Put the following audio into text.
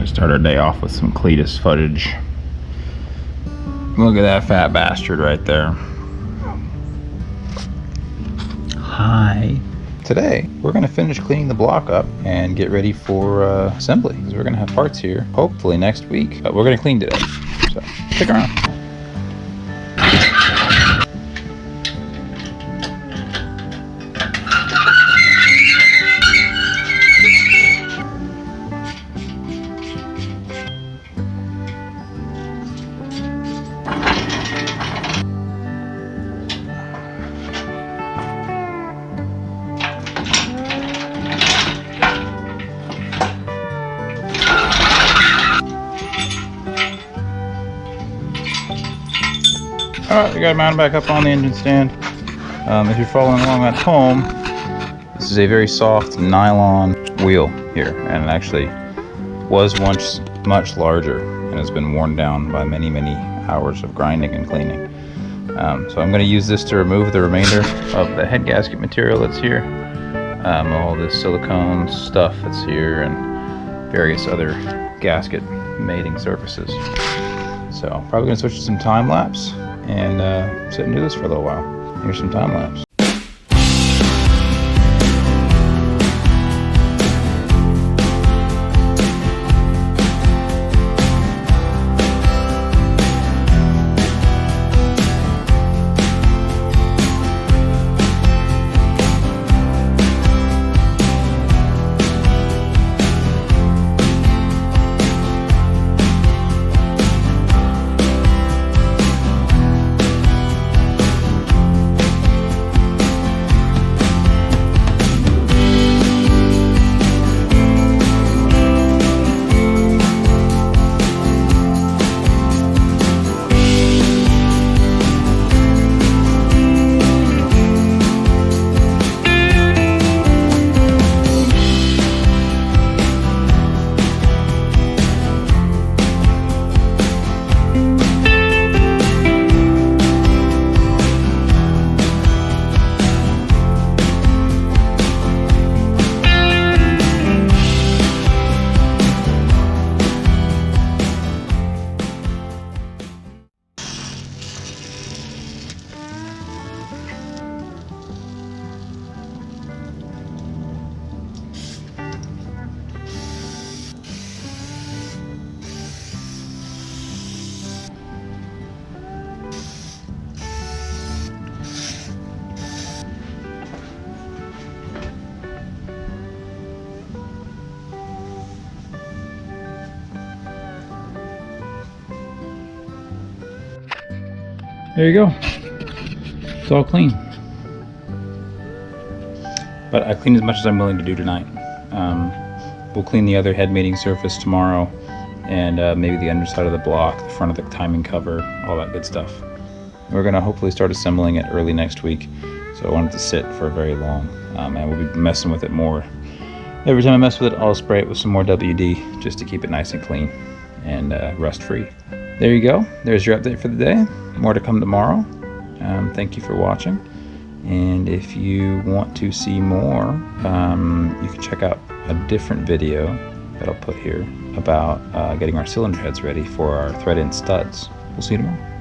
gonna start our day off with some Cletus footage. Look at that fat bastard right there. Hi. Today, we're gonna finish cleaning the block up and get ready for assembly, because we're gonna have parts here, hopefully next week, but we're gonna clean today, so stick around. Alright, we got it mounted back up on the engine stand. If you're following along at home, this is a very soft nylon wheel here, and it actually was once much larger and has been worn down by many hours of grinding and cleaning. So I'm going to use this to remove the remainder of the head gasket material that's here, all this silicone stuff that's here, and various other gasket mating surfaces. So probably going to switch to some time lapse and sit and do this for a little while. Here's some time lapse. There you go. It's all clean. But I cleaned as much as I'm willing to do tonight. We'll clean the other head mating surface tomorrow, and maybe the underside of the block, the front of the timing cover, all that good stuff. We're gonna hopefully start assembling it early next week, so I want it to sit for very long. And we'll be messing with it more. Every time I mess with it, I'll spray it with some more WD just to keep it nice and clean and rust free. There you go. There's your update for the day. More to come tomorrow. Thank you for watching. And if you want to see more, you can check out a different video that I'll put here about getting our cylinder heads ready for our thread-in studs. We'll see you tomorrow.